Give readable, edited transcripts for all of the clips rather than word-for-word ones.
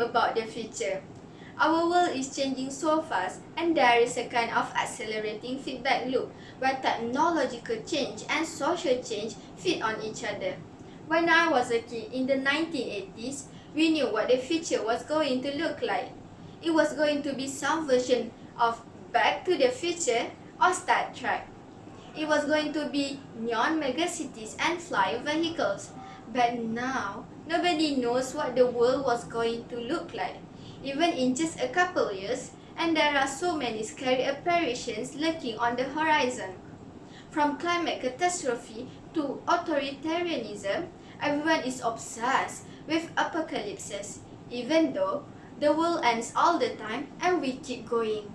about the future. Our world is changing so fast, and there is a kind of accelerating feedback loop where technological change and social change feed on each other. When I was a kid in the 1980s, we knew what the future was going to look like. It was going to be some version of Back to the Future or Star Trek. It was going to be neon megacities and flying vehicles. But now, nobody knows what the world was going to look like, even in just a couple years, and there are so many scary apparitions lurking on the horizon. From climate catastrophe to authoritarianism, everyone is obsessed with apocalypses, even though the world ends all the time and we keep going.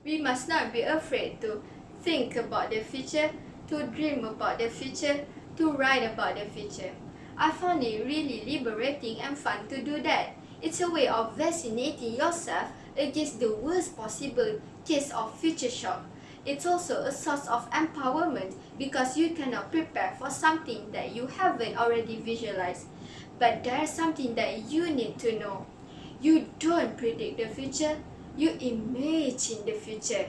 We must not be afraid to think about the future, to dream about the future, to write about the future. I found it really liberating and fun to do that. It's a way of vaccinating yourself against the worst possible case of future shock. It's also a source of empowerment because you cannot prepare for something that you haven't already visualized. But there's something that you need to know. You don't predict the future, you imagine the future.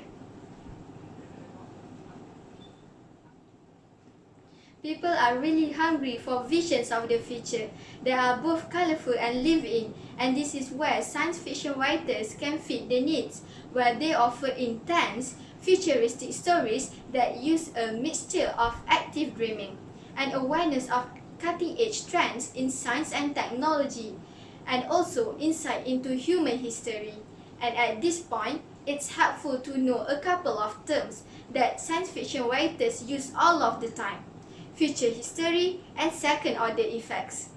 People are really hungry for visions of the future. They are both colorful and live-in, and this is where science fiction writers can fit the needs, where they offer intense, futuristic stories that use a mixture of active dreaming and awareness of cutting-edge trends in science and technology, and also insight into human history. And at this point, it's helpful to know a couple of terms that science fiction writers use all of the time: future history and second-order effects.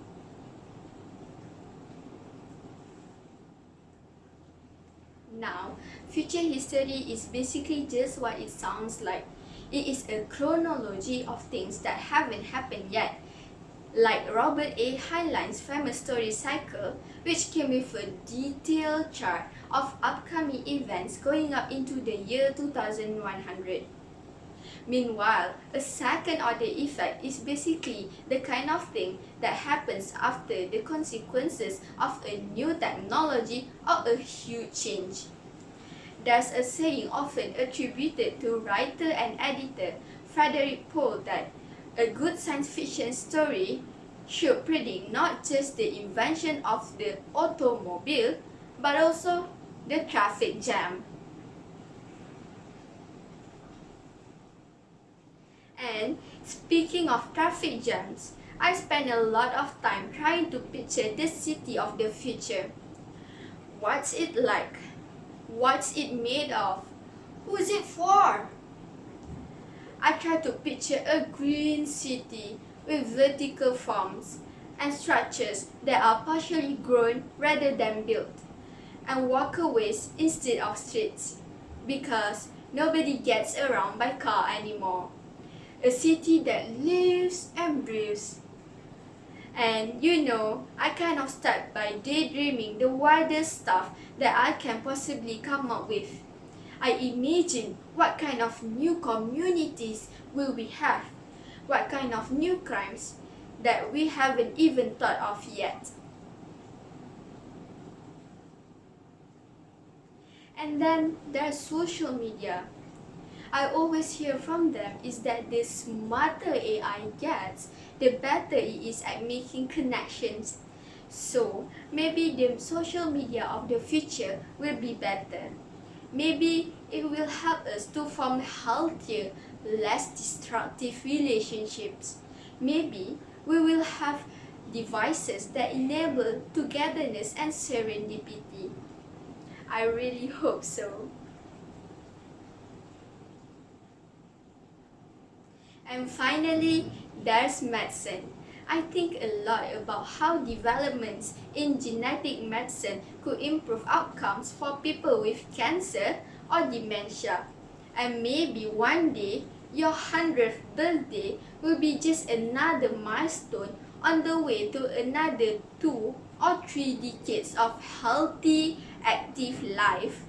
Now, future history is basically just what it sounds like. It is a chronology of things that haven't happened yet, like Robert A. Heinlein's famous story cycle, which came with a detailed chart of upcoming events going up into the year 2100. Meanwhile, a second-order effect is basically the kind of thing that happens after the consequences of a new technology or a huge change. There's a saying often attributed to writer and editor Frederick Pohl that a good science fiction story should predict not just the invention of the automobile, but also the traffic jam. And speaking of traffic jams, I spend a lot of time trying to picture the city of the future. What's it like? What's it made of? Who's it for? I try to picture a green city with vertical forms and structures that are partially grown rather than built, and walkways instead of streets, because nobody gets around by car anymore. A city that lives and breathes. And you know, I kind of start by daydreaming the wildest stuff that I can possibly come up with. I imagine what kind of new communities will we have, what kind of new crimes that we haven't even thought of yet. And then there's social media. I always hear from them is that the smarter AI gets, the better it is at making connections. So maybe the social media of the future will be better. Maybe it will help us to form healthier, less destructive relationships. Maybe we will have devices that enable togetherness and serendipity. I really hope so. And finally, there's medicine. I think a lot about how developments in genetic medicine could improve outcomes for people with cancer or dementia. And maybe one day, your 100th birthday will be just another milestone on the way to another 2 or 3 decades of healthy, active life.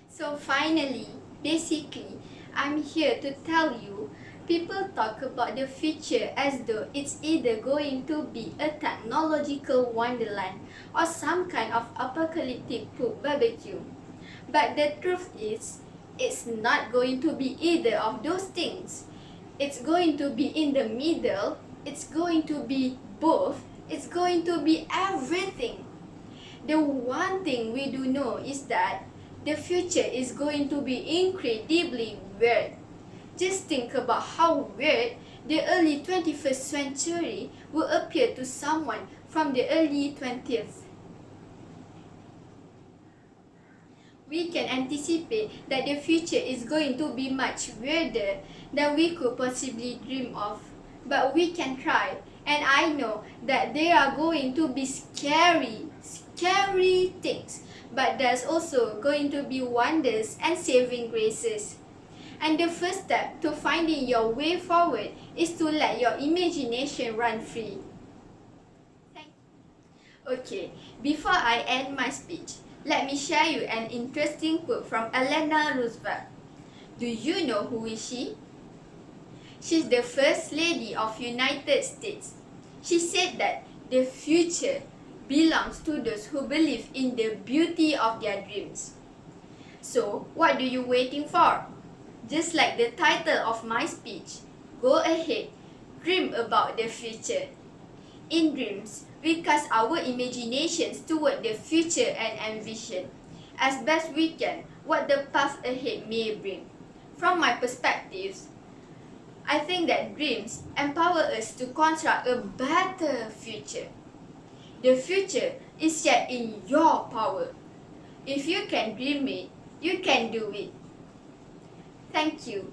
So finally, basically, I'm here to tell you, people talk about the future as though it's either going to be a technological wonderland or some kind of apocalyptic poop barbecue. But the truth is, it's not going to be either of those things. It's going to be in the middle, it's going to be both, it's going to be everything. The one thing we do know is that the future is going to be incredibly weird. Just think about how weird the early 21st century will appear to someone from the early 20th. We can anticipate that the future is going to be much weirder than we could possibly dream of. But we can try, and I know that there are going to be scary things, but there's also going to be wonders and saving graces. And the first step to finding your way forward is to let your imagination run free. Okay, before I end my speech, let me share you an interesting quote from Eleanor Roosevelt. Do you know who is she? She's the First Lady of United States. She said that the future belongs to those who believe in the beauty of their dreams. So, what are you waiting for? Just like the title of my speech, go ahead, dream about the future. In dreams, we cast our imaginations toward the future and envision, as best we can, what the path ahead may bring. From my perspectives, I think that dreams empower us to construct a better future. The future is yet in your power. If you can dream it, you can do it. Thank you.